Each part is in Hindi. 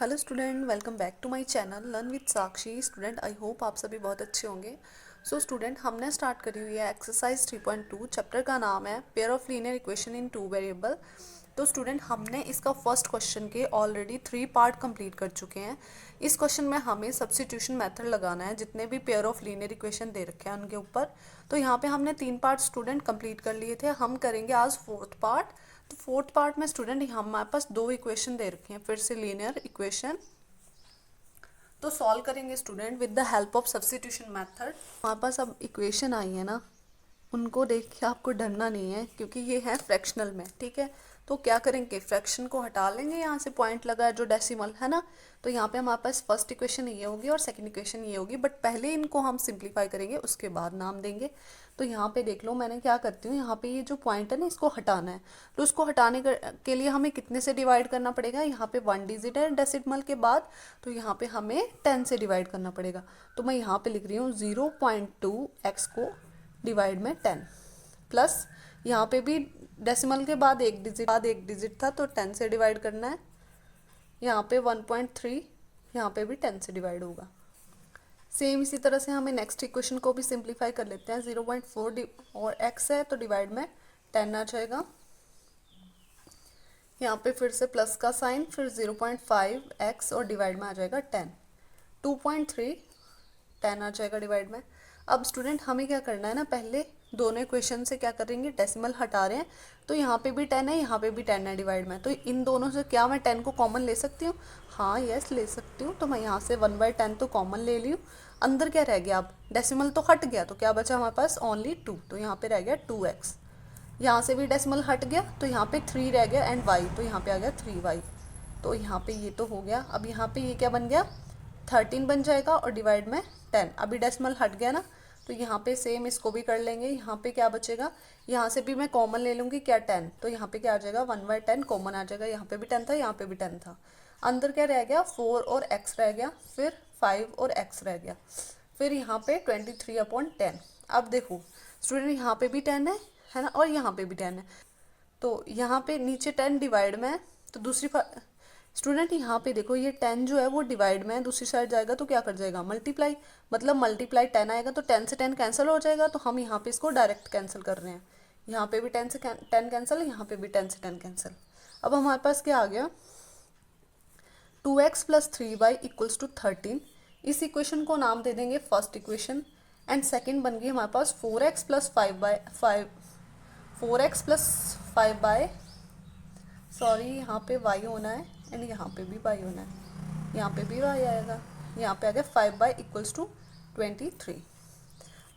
Hello student, welcome back to my channel learn with Sakshi. Student, I hope आप सभी बहुत अच्छे होंगे। स्टूडेंट, हमने स्टार्ट करी हुई है एक्सरसाइज 3.2। चैप्टर का नाम है pair of linear equation in two variable. तो स्टूडेंट, हमने इसका फर्स्ट क्वेश्चन के ऑलरेडी 3 पार्ट कंप्लीट कर चुके हैं। इस क्वेश्चन में हमें सब्स्टिट्यूशन मेथड लगाना है जितने भी पेयर ऑफ लीनियर इक्वेशन दे रखे हैं उनके ऊपर। तो यहाँ पे हमने 3 पार्ट स्टूडेंट कंप्लीट कर लिए थे, हम करेंगे आज फोर्थ पार्ट। तो फोर्थ पार्ट में स्टूडेंट यहाँ हमारे पास 2 इक्वेशन दे रखे हैं, फिर से लीनियर इक्वेशन। तो सॉल्व करेंगे student with the help of substitution method. हमारे पास अब इक्वेशन आई है ना, उनको देख के आपको डरना नहीं है क्योंकि ये है फ्रैक्शनल में, ठीक है। तो क्या करेंगे, फ्रैक्शन को हटा लेंगे, यहाँ से पॉइंट लगा है जो डेसिमल है ना। तो यहाँ पे हमारे पास फर्स्ट इक्वेशन ये होगी और सेकंड इक्वेशन ये होगी, बट पहले इनको हम सिंप्लीफाई करेंगे उसके बाद नाम देंगे। तो यहाँ पे देख लो, मैंने क्या करती हूँ, यहाँ पे ये जो पॉइंट है ना इसको हटाना है। तो उसको हटाने के लिए हमें कितने से डिवाइड करना पड़ेगा, यहाँ पे 1 डिजिट है डेसिमल के बाद, तो यहाँ पे हमें 10 से डिवाइड करना पड़ेगा। तो मैं यहाँ पे लिख रही हूँ 0.2x को डिवाइड में 10 प्लस, यहाँ पे भी डेसिमल के बाद एक डिजिट था तो 10 से डिवाइड करना है। यहाँ पे 1.3, यहाँ पे भी 10 से डिवाइड होगा। सेम इसी तरह से हमें नेक्स्ट इक्वेशन को भी सिंप्लीफाई कर लेते हैं। 0.4 और x है तो डिवाइड में 10 आ जाएगा। यहाँ पे फिर से प्लस का साइन, फिर 0.5x और डिवाइड में आ जाएगा 10। 2.3 10 आ जाएगा डिवाइड में। अब स्टूडेंट हमें क्या करना है ना, पहले दोनों इक्वेशन से क्या करेंगे, डेसिमल हटा रहे हैं। तो यहाँ पे भी 10 है, यहाँ पे भी 10 है डिवाइड में। तो इन दोनों से क्या मैं 10 को कॉमन ले सकती हूँ? हाँ, यस ले सकती हूँ। तो मैं यहाँ से 1/10 तो कॉमन ले ली हूँ। अंदर क्या रह गया, अब डेसिमल तो हट गया तो क्या बचा हमारे पास, ओनली 2। तो यहाँ पे रह गया 2x। यहाँ से भी डेसिमल हट गया तो यहाँ पे 3 रह गया एंड y, तो यहाँ पे आ गया 3y। तो यहाँ पे ये तो हो गया। अब यहाँ पे ये क्या बन गया, 13 बन जाएगा और डिवाइड में 10। अभी डेसिमल हट गया ना, तो यहाँ पे सेम इसको भी कर लेंगे। यहाँ पे क्या बचेगा, यहाँ से भी मैं कॉमन ले लूँगी, क्या 10। तो यहाँ पे क्या आ जाएगा, 1/10 कॉमन आ जाएगा। यहाँ पे भी 10 था, यहाँ पे भी 10 था। अंदर क्या रह गया, 4 और x रह गया, फिर 5 और x रह गया, फिर यहाँ पे 23/10। अब देखो स्टूडेंट, यहाँ पे भी 10 है ना, और यहाँ पे भी 10 है। तो यहाँ पे नीचे 10 डिवाइड में है, तो दूसरी स्टूडेंट यहाँ पे देखो, ये 10 जो है वो डिवाइड में है, दूसरी साइड जाएगा तो क्या कर जाएगा, मल्टीप्लाई। मतलब मल्टीप्लाई 10 आएगा तो 10 से 10 कैंसिल हो जाएगा। तो हम यहाँ पे इसको डायरेक्ट कैंसिल कर रहे हैं। यहाँ पे भी 10 से 10 कैंसिल, यहाँ पे भी 10 से 10 कैंसिल। अब हमारे पास क्या आ गया, 2x + 3y = 13। इस इक्वेशन को नाम दे देंगे फर्स्ट इक्वेशन। एंड सेकेंड बन गई हमारे पास 4x + 5y, सॉरी यहाँ पे y होना है एंड यहाँ पे भी y होना है, यहाँ पे भी y आएगा। यहाँ पे आ गया 5y = 23।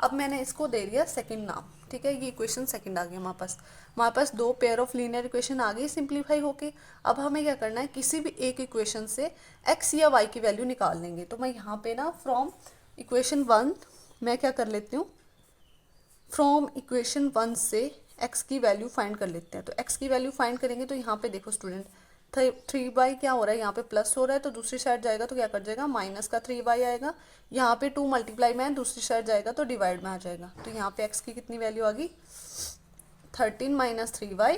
अब मैंने इसको दे दिया सेकंड नाम, ठीक है। ये इक्वेशन सेकंड आ गई हमारे पास 2 पेयर ऑफ लीनियर इक्वेशन आ गई सिंप्लीफाई होके। अब हमें क्या करना है, किसी भी एक इक्वेशन से x या y की वैल्यू निकाल लेंगे। तो मैं यहाँ पे ना फ्रॉम इक्वेशन 1 मैं क्या कर लेती हूँ, फ्रॉम इक्वेशन 1 से x की वैल्यू फाइंड कर लेते हैं। तो x की वैल्यू फाइंड करेंगे तो यहाँ पे देखो स्टूडेंट, 3y क्या हो रहा है, यहाँ पे प्लस हो रहा है तो दूसरी साइड जाएगा तो क्या कर जाएगा, माइनस का 3y आएगा। यहाँ पे 2 मल्टीप्लाई में है, दूसरी साइड जाएगा तो डिवाइड में आ जाएगा। तो यहाँ पे x की कितनी वैल्यू आ गई, 13 - 3y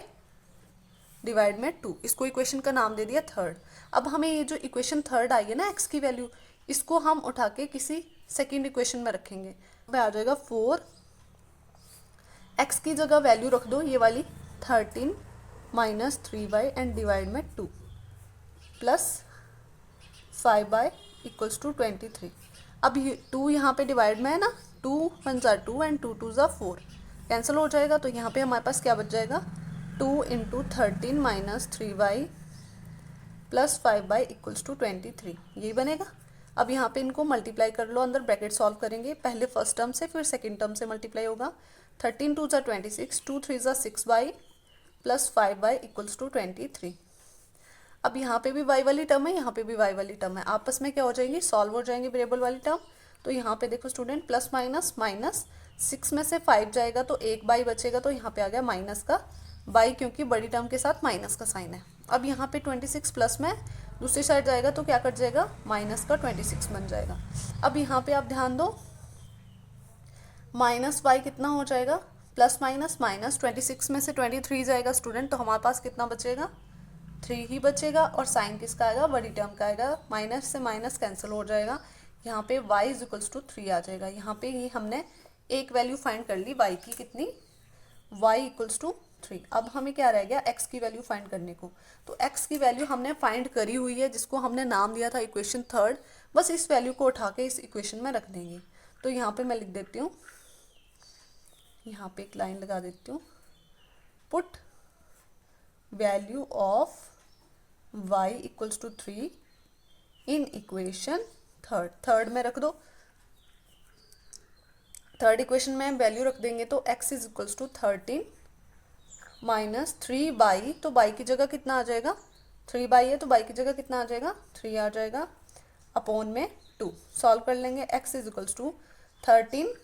डिवाइड में 2। इसको इक्वेशन का नाम दे दिया थर्ड। अब हमें ये जो इक्वेशन थर्ड आई है ना x की वैल्यू, इसको हम उठा के किसी सेकेंड इक्वेशन में रखेंगे। अब आ जाएगा 4, x की जगह वैल्यू रख दो ये वाली 13 - 3y एंड डिवाइड में 2 प्लस 5y = 23। अब ये 2 यहाँ पे डिवाइड में है ना, 2 × 1 = 2 एंड 2 × 2 = 4 कैंसिल हो जाएगा। तो यहाँ पे हमारे पास क्या बच जाएगा, 2 × 13 - 3y प्लस 5y = 23, यही बनेगा। अब यहाँ पे इनको मल्टीप्लाई कर लो, अंदर ब्रैकेट सॉल्व करेंगे, पहले फर्स्ट टर्म से फिर सेकंड टर्म से मल्टीप्लाई होगा। 13 × 2 = 26, 2 × 3 = 6y प्लस 5y = 23। अब यहाँ पे भी y वाली टर्म है, यहाँ पे भी y वाली टर्म है, आपस में क्या हो जाएंगी, सॉल्व हो जाएंगी वेरिएबल वाली टर्म। तो यहाँ पे देखो स्टूडेंट, प्लस माइनस माइनस, 6 में से 5 जाएगा तो एक बाई बचेगा, तो यहाँ पे आ गया माइनस का बाई, क्योंकि बड़ी टर्म के साथ माइनस का साइन है। अब यहाँ पे 26 प्लस में दूसरी साइड जाएगा तो क्या कट जाएगा, माइनस का 26 बन जाएगा। अब यहाँ पे आप ध्यान दो, माइनस वाई कितना हो जाएगा, प्लस माइनस माइनस, 26 में से 23 जाएगा स्टूडेंट, तो हमारे पास कितना बचेगा, 3 ही बचेगा और साइन किसका आएगा, बड़ी टर्म का आएगा, माइनस से माइनस कैंसिल हो जाएगा, यहाँ पे y इज इक्वल्स टू 3 आ जाएगा। यहाँ पे ये हमने एक वैल्यू फाइंड कर ली y की, कितनी, y इक्वल्स टू 3। अब हमें क्या रह गया, x की वैल्यू फाइंड करने को। तो x की वैल्यू हमने फाइंड करी हुई है, जिसको हमने नाम दिया था इक्वेशन थर्ड, बस इस वैल्यू को उठा के इस इक्वेशन में रख देंगे। तो यहाँ पे मैं लिख देती हूँ, यहाँ पे एक लाइन लगा देती हूँ, put value of y equals to 3 in equation third. Third में रख दो, थर्ड इक्वेशन में वैल्यू रख देंगे तो x is equals to 13 minus 3 Y, तो बाई की जगह कितना आ जाएगा, 3 बाई है तो बाई की जगह कितना आ जाएगा, 3 आ जाएगा, अपॉन में 2। सॉल्व कर लेंगे, x इज इक्वल्स टू 13,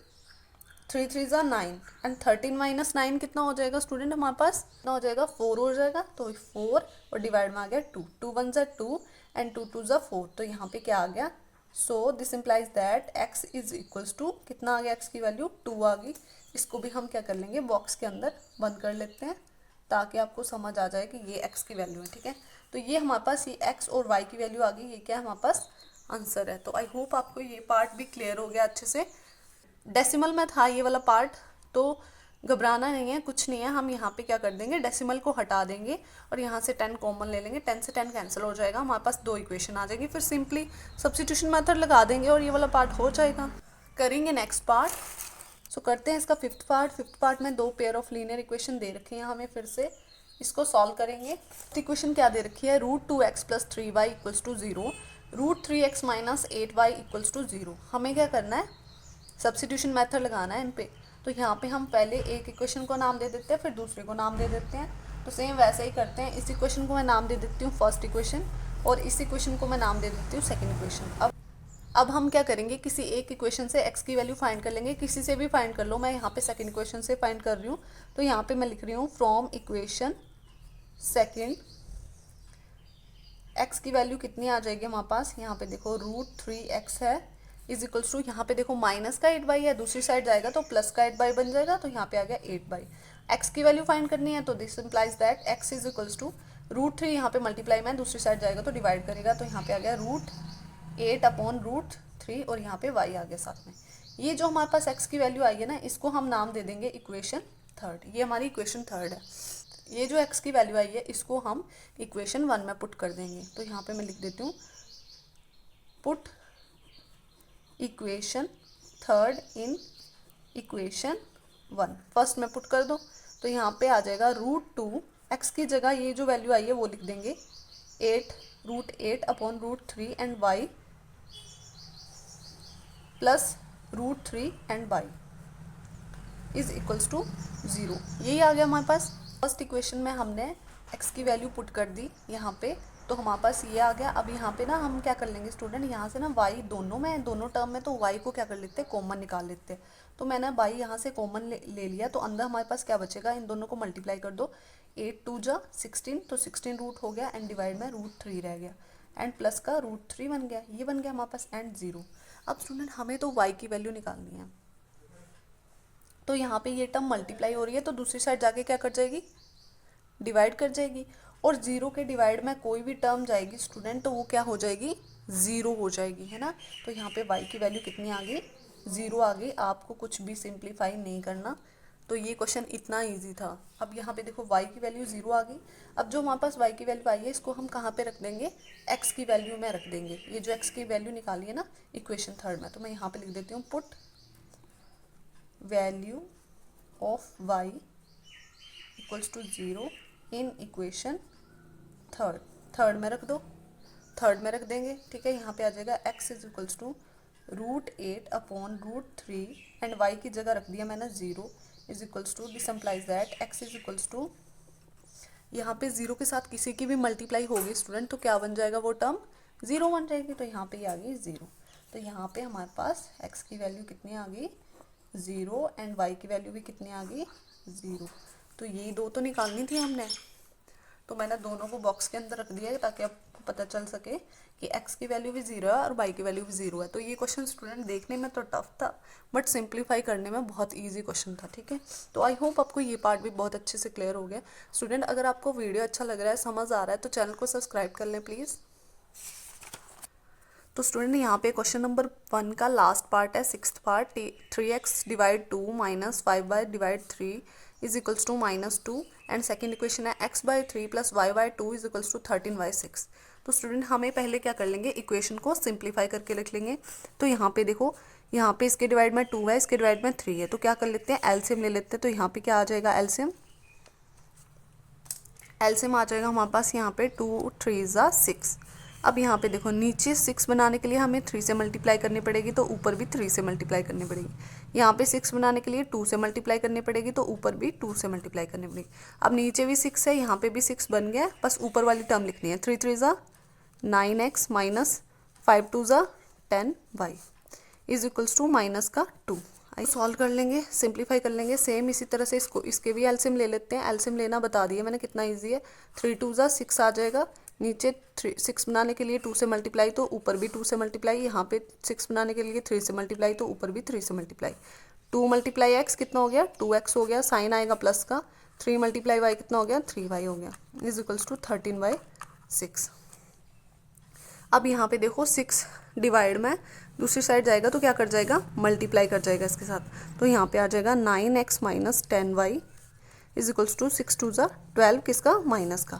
3 3 ज़ा 9 एंड 13 माइनस 9 कितना हो जाएगा स्टूडेंट, हमारे पास कितना हो जाएगा, 4 हो जाएगा। तो 4 और डिवाइड में आ गया 2, 2 1 ज़ा 2 एंड 2 2 ज़ा 4। तो यहाँ पे क्या आ गया, so this implies that x is equals to, कितना आ गया, x की वैल्यू 2 आ गई। इसको भी हम क्या कर लेंगे, बॉक्स के अंदर बंद कर लेते हैं, ताकि आपको समझ आ जाए कि ये x की वैल्यू है, ठीक है। तो ये हमारे पास ये x और y की वैल्यू आ गई, ये क्या है हमारे पास आंसर है। तो आई होप आपको ये पार्ट भी क्लियर हो गया अच्छे से। डेसिमल में था ये वाला पार्ट, तो घबराना नहीं है, कुछ नहीं है, हम यहाँ पे क्या कर देंगे, डेसिमल को हटा देंगे और यहाँ से 10 कॉमन ले लेंगे, 10 से 10 कैंसिल हो जाएगा, हमारे पास 2 इक्वेशन आ जाएगी, फिर सिंपली सब्स्टिट्यूशन मेथड लगा देंगे और ये वाला पार्ट हो जाएगा। करेंगे नेक्स्ट पार्ट। सो करते हैं इसका फिफ्थ पार्ट। फिफ्थ पार्ट में 2 पेयर ऑफ लीनियर इक्वेशन दे रखी है हमें, फिर से इसको सॉल्व करेंगे। इक्वेशन क्या दे रखी है, √2x + 3y equals to 0, √3x - 8y equals to 0। हमें क्या करना है, सब्स्टिट्यूशन मेथड लगाना है इन पे। तो यहाँ पे हम पहले एक इक्वेशन को नाम दे देते हैं, फिर दूसरे को नाम दे देते हैं। तो सेम वैसे ही करते हैं, इस इक्वेशन को मैं नाम दे देती हूँ फर्स्ट इक्वेशन और इस इक्वेशन को मैं नाम दे देती हूँ सेकंड इक्वेशन। अब हम क्या करेंगे, किसी एक इक्वेशन से x की वैल्यू फाइंड कर लेंगे, किसी से भी फाइंड कर लो, मैं यहाँ पे सेकंड इक्वेशन से फाइंड कर रही हूँ। तो यहाँ पे मैं लिख रही हूँ फ्रॉम इक्वेशन सेकंड x की वैल्यू कितनी आ जाएगी हमारे पास, यहाँ पे देखो √3x है इज इक्वल्स टू, यहाँ पे देखो माइनस का 8y है, दूसरी साइड जाएगा तो प्लस का 8y बन जाएगा, तो यहाँ पे आ गया 8y। x की वैल्यू फाइंड करनी है, तो this implies that x is equals to √3, यहाँ पे मल्टीप्लाई में दूसरी साइड जाएगा तो डिवाइड करेगा, तो यहाँ पे आ गया √8 अपॉन √3 और यहाँ पे y आ गया साथ में। ये जो हमारे पास x की वैल्यू आई है ना, इसको हम नाम दे देंगे इक्वेशन थर्ड। ये हमारी इक्वेशन थर्ड है। ये जो x की वैल्यू आई है इसको हम इक्वेशन 1 में पुट कर देंगे। तो यहाँ पे मैं लिख देती हूँ put equation third in equation 1। First में पुट कर दो, तो यहाँ पे आ जाएगा √2, x की जगह ये जो वैल्यू आई है वो लिख देंगे 8 upon √3 and y plus √3 and y is equals to 0। यही आ गया हमारे पास। फर्स्ट इक्वेशन में हमने x की वैल्यू पुट कर दी यहाँ पे, तो हमारे पास ये आ गया। अब यहाँ पे ना हम क्या कर लेंगे स्टूडेंट, यहाँ से ना y दोनों में, दोनों टर्म में, तो y को क्या कर लेते हैं, कॉमन निकाल लेते हैं। तो मैंने y यहाँ से कॉमन ले लिया, तो अंदर हमारे पास क्या बचेगा, इन दोनों को मल्टीप्लाई कर दो, 8 2 जा 16, तो 16 रूट हो गया एंड डिवाइड में √3 रह गया एंड प्लस का √3 बन गया, ये बन गया हमारे पास एंड 0। अब स्टूडेंट हमें तो y की वैल्यू निकालनी है, तो यहाँ पे ये टर्म मल्टीप्लाई हो रही है, तो दूसरी साइड जाके क्या कर जाएगी, डिवाइड कर जाएगी। और 0 के डिवाइड में कोई भी टर्म जाएगी स्टूडेंट, तो वो क्या हो जाएगी, 0 हो जाएगी, है ना। तो यहाँ पे y की वैल्यू कितनी आ गई, 0 आ गई। आपको कुछ भी सिंप्लीफाई नहीं करना। तो ये क्वेश्चन इतना इजी था। अब यहाँ पे देखो y की वैल्यू 0 आ गई। अब जो हमारे पास y की वैल्यू आई है, इसको हम कहाँ पे रख देंगे, x की वैल्यू में रख देंगे। ये जो x की वैल्यू निकाली है ना इक्वेशन थर्ड में, तो मैं यहाँ पे लिख देती हूँ put value of y equals to 0 in equation third में रख दो, थर्ड में रख देंगे, ठीक है। यहाँ पे आ जाएगा x is equals to √8 upon √3 and y की जगह रख दिया मैंने 0 is equals to, this implies that x is equals to, यहाँ पे 0 के साथ किसी की भी मल्टीप्लाई होगी स्टूडेंट, तो क्या बन जाएगा, वो टर्म 0 बन जाएगी। तो यहाँ पे ये आ गई 0। तो यहाँ पे हमारे पास x की वैल्यू कितनी आ गई, 0 एंड y की वैल्यू भी कितनी आ गई, 0। तो ये दो तो निकालनी थी हमने। तो मैंने दोनों को बॉक्स के अंदर रख दिया है ताकि आपको पता चल सके कि x की वैल्यू भी 0 है और y की वैल्यू भी 0 है। तो ये क्वेश्चन स्टूडेंट देखने में तो टफ था बट सिंप्लीफाई करने में बहुत ईजी क्वेश्चन था, ठीक है। तो आई होप आपको ये पार्ट भी बहुत अच्छे से क्लियर हो गया। स्टूडेंट अगर आपको वीडियो अच्छा लग रहा है, समझ आ रहा है, तो चैनल को सब्सक्राइब कर लें प्लीज़। तो स्टूडेंट यहाँ पे क्वेश्चन नंबर 1 का लास्ट पार्ट है, 6th part. 3x divide 2 minus 5y divide 3 is equals to -2 and second equation है x/3 plus y/2 is equals to 13y6। तो स्टूडेंट हमें पहले क्या कर लेंगे, इक्वेशन को सिंप्लीफाई करके लिख लेंगे। तो यहाँ पे देखो, यहाँ पे इसके डिवाइड में 2 है, इसके डिवाइड में 3 है, तो क्या कर लेते हैं, एलसीएम ले लेते हैं। तो यहाँ पे क्या आ जाएगा, एलसीएम आ जाएगा हमारे पास यहाँ पे 2 3 ज़ा 6। अब यहाँ पे देखो, नीचे 6 बनाने के लिए हमें 3 से मल्टीप्लाई करनी पड़ेगी, तो ऊपर भी 3 से मल्टीप्लाई करनी पड़ेगी। यहाँ पे 6 बनाने के लिए 2 से मल्टीप्लाई करनी पड़ेगी, तो ऊपर भी 2 से मल्टीप्लाई करनी पड़ेगी। अब नीचे भी 6 है, यहाँ पे भी 6 बन गया, बस ऊपर वाली टर्म लिखनी है। 3 3 ज़ा 9x माइनस 5 2 ज़ा 10y is equals to minus का 2। आई सॉल्व कर लेंगे, सिंप्लीफाई कर लेंगे। सेम इसी तरह से इसके भी एलसीएम ले लेते हैं। एलसीएम लेना बता दिया मैंने कितना इजी है। 3 2 ज़ा 6 आ जाएगा, नीचे 6 बनाने के लिए 2 से मल्टीप्लाई, तो ऊपर भी 2 से मल्टीप्लाई। यहाँ पे 6 बनाने के लिए 3 से मल्टीप्लाई, तो ऊपर भी 3 से मल्टीप्लाई। 2 मल्टीप्लाई x कितना हो गया, 2x हो गया, साइन आएगा प्लस का। 3 मल्टीप्लाई y कितना हो गया, 3y हो गया, इज इक्वल्स टू 13/6। अब यहाँ पे देखो, 6 डिवाइड में दूसरी साइड जाएगा तो क्या कर जाएगा, मल्टीप्लाई कर जाएगा इसके साथ। तो यहाँ पे आ जाएगा 9x minus 10y is equals to 6 2 ज़ा 12, किसका, माइनस का।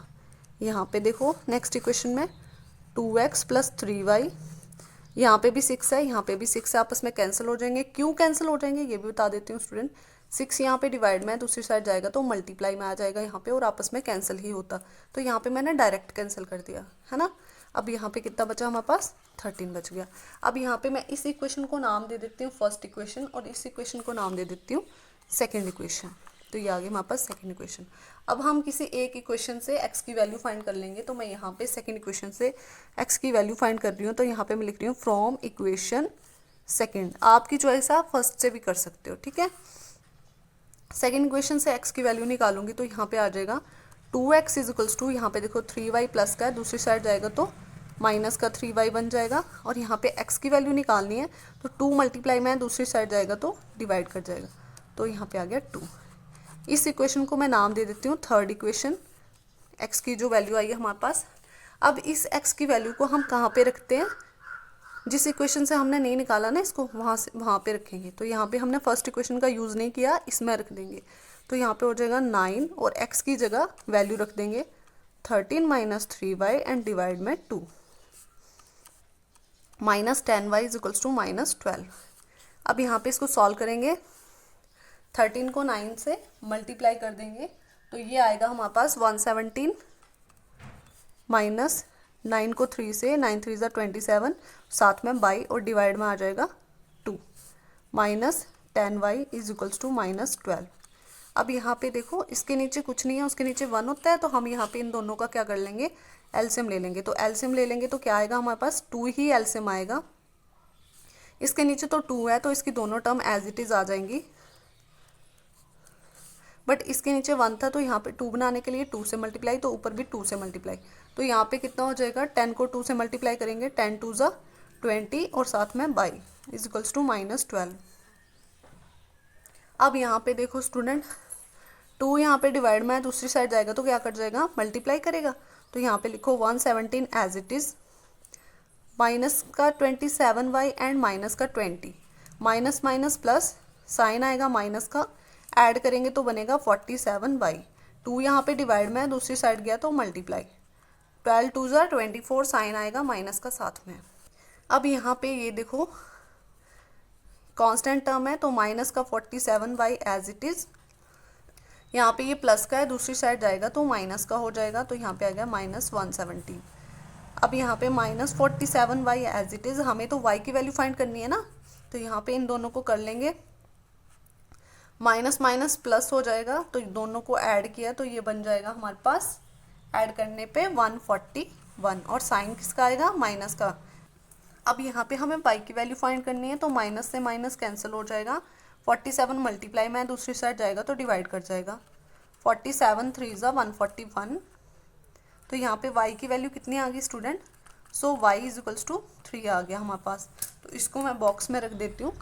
यहाँ पे देखो नेक्स्ट इक्वेशन में 2x प्लस 3y, यहाँ पे भी 6 है, यहाँ पे भी 6 है, आपस में कैंसिल हो जाएंगे। क्यों कैंसिल हो जाएंगे ये भी बता देती हूँ स्टूडेंट। 6 यहाँ पे डिवाइड में दूसरी साइड जाएगा तो मल्टीप्लाई में आ जाएगा यहाँ पे, और आपस में कैंसिल ही होता। तो यहाँ पे मैंने डायरेक्ट कैंसिल कर दिया है ना। अब यहाँ पे कितना बचा हमारे पास, 13 बच गया। अब यहाँ पे मैं इस इक्वेशन को नाम दे देती हूँ फर्स्ट इक्वेशन, और इस इक्वेशन को नाम दे देती हूँ सेकेंड इक्वेशन। तो ये आ गया हमारे पास सेकेंड इक्वेशन। अब हम किसी एक इक्वेशन से x की वैल्यू फाइंड कर लेंगे। तो मैं यहाँ पे सेकेंड इक्वेशन से x की वैल्यू फाइंड कर रही हूँ। तो यहाँ पे मैं लिख रही हूँ फ्रॉम इक्वेशन सेकेंड। आपकी चॉइस आप फर्स्ट से भी कर सकते हो, ठीक है। सेकेंड इक्वेशन से x की वैल्यू निकालूंगी तो यहाँ पे आ जाएगा 2x इज इक्वल्स टू, यहाँ पे देखो 3y प्लस का है, दूसरी साइड जाएगा तो माइनस का 3y बन जाएगा। और यहाँ पे x की वैल्यू निकालनी है तो 2 मल्टीप्लाई में दूसरी साइड जाएगा तो डिवाइड कर जाएगा, तो यहाँ पे आ गया 2। इस इक्वेशन को मैं नाम दे देती हूँ थर्ड इक्वेशन। x की जो वैल्यू आई है हमारे पास, अब इस x की वैल्यू को हम कहाँ पे रखते हैं, जिस इक्वेशन से हमने नहीं निकाला ना इसको, वहाँ पे रखेंगे। तो यहाँ पे हमने फर्स्ट इक्वेशन का यूज़ नहीं किया, इसमें रख देंगे। तो यहाँ पे हो जाएगा 9 और x की जगह वैल्यू रख देंगे 13 माइनस 3y एंड डिवाइड में 2 minus 10y is equals to minus 12। अब यहाँ पे इसको सॉल्व करेंगे, 13 को 9 से मल्टीप्लाई कर देंगे तो ये आएगा हमारे पास 117 माइनस 9 को 3 से, 9 3 ज़ा 27, साथ में बाई और डिवाइड में आ जाएगा 2 minus 10y is equals to minus 12। अब यहाँ पे देखो, इसके नीचे कुछ नहीं है, उसके नीचे 1 होता है, तो हम यहाँ पे इन दोनों का क्या कर लेंगे, एलसीएम ले लेंगे। तो एलसीएम ले लेंगे तो क्या आएगा हमारे पास, 2 ही एलसीएम आएगा। इसके नीचे तो 2 है तो इसकी दोनों टर्म एज इट इज़ आ जाएंगी, बट इसके नीचे 1 था तो यहाँ पे 2 बनाने के लिए 2 से मल्टीप्लाई, तो ऊपर भी 2 से मल्टीप्लाई। तो यहाँ पे कितना हो जाएगा, 10 को 2 से मल्टीप्लाई करेंगे, 10 2 ज़ा 20 और साथ में Y is equals to minus 12। अब यहाँ पे देखो स्टूडेंट, 2 यहाँ पे डिवाइड में है, दूसरी साइड जाएगा तो क्या कर जाएगा, मल्टीप्लाई करेगा। तो यहाँ पे लिखो 117 एज इट इज़, माइनस का 27y एंड माइनस का 20, माइनस माइनस प्लस, साइन आएगा माइनस का, ऐड करेंगे तो बनेगा 47y। 2 यहाँ पे डिवाइड में है, दूसरी साइड गया तो मल्टीप्लाई, 12 2 ज़ा 24, साइन आएगा माइनस का साथ में। अब यहाँ पे ये देखो कांस्टेंट टर्म है तो माइनस का 47y एज इट इज़, यहाँ पे ये प्लस का है, दूसरी साइड जाएगा तो माइनस का हो जाएगा, तो यहाँ पे आ गया माइनस 117। अब यहाँ पे minus 47y as it is, हमें तो y की वैल्यू फाइंड करनी है ना, तो यहाँ पे इन दोनों को कर लेंगे, माइनस माइनस प्लस हो जाएगा, तो दोनों को ऐड किया तो ये बन जाएगा हमारे पास, ऐड करने पे 141, और साइन किसका आएगा, माइनस का। अब यहाँ पे हमें y की वैल्यू फाइंड करनी है तो माइनस से माइनस कैंसिल हो जाएगा, 47 मल्टीप्लाई में दूसरी साइड जाएगा तो डिवाइड कर जाएगा, 47 3 ज़ा 141 तो यहाँ पे y की वैल्यू कितनी आ गई student? So y is equals to 3 आ गया हमारे पास। तो इसको मैं बॉक्स में रख देती हूँ।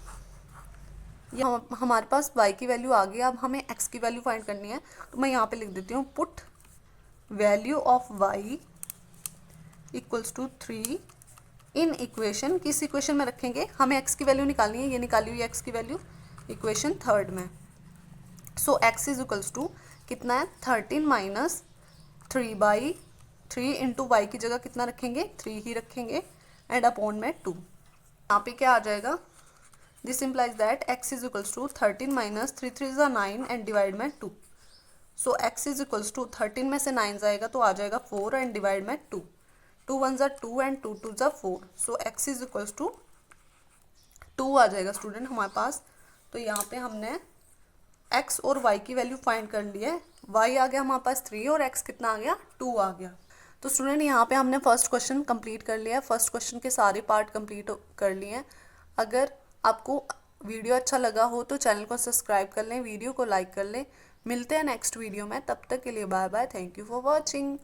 ये हमारे पास y की वैल्यू आ गई। अब हमें x की वैल्यू फाइंड करनी है, तो मैं यहाँ पे लिख देती हूँ put value of y equals to 3 in equation. किस इक्वेशन में रखेंगे? हमें x की वैल्यू निकालनी है, ये निकाली हुई x की वैल्यू इक्वेशन थर्ड में। सो x इज इक्वल्स टू कितना है? 13 माइनस 3/3 इंटू वाई की जगह कितना रखेंगे? 3 ही रखेंगे एंड अपॉन में 2। यहाँ पे क्या आ जाएगा? This implies that x is equals to 13 minus 3 3 ज़ा 9 एंड डिवाइड में 2। So x is equals to 13 में से 9 जाएगा तो आ जाएगा 4 एंड डिवाइड में 2। 2 1 ज़ा 2 एंड 2 2 ज़ा 4। सो x इज इक्वल्स टू 2 आ जाएगा स्टूडेंट हमारे पास। तो यहाँ पे हमने x और y की वैल्यू फाइंड कर ली है। y आ गया हमारे पास 3 और x कितना आ गया? 2 आ गया। तो स्टूडेंट यहाँ पे हमने फर्स्ट क्वेश्चन कंप्लीट कर लिया है। फर्स्ट क्वेश्चन के सारे पार्ट कंप्लीट कर लिए हैं। अगर आपको वीडियो अच्छा लगा हो तो चैनल को सब्सक्राइब कर लें, वीडियो को लाइक कर लें। मिलते हैं नेक्स्ट वीडियो में, तब तक के लिए bye bye. Thank you for watching.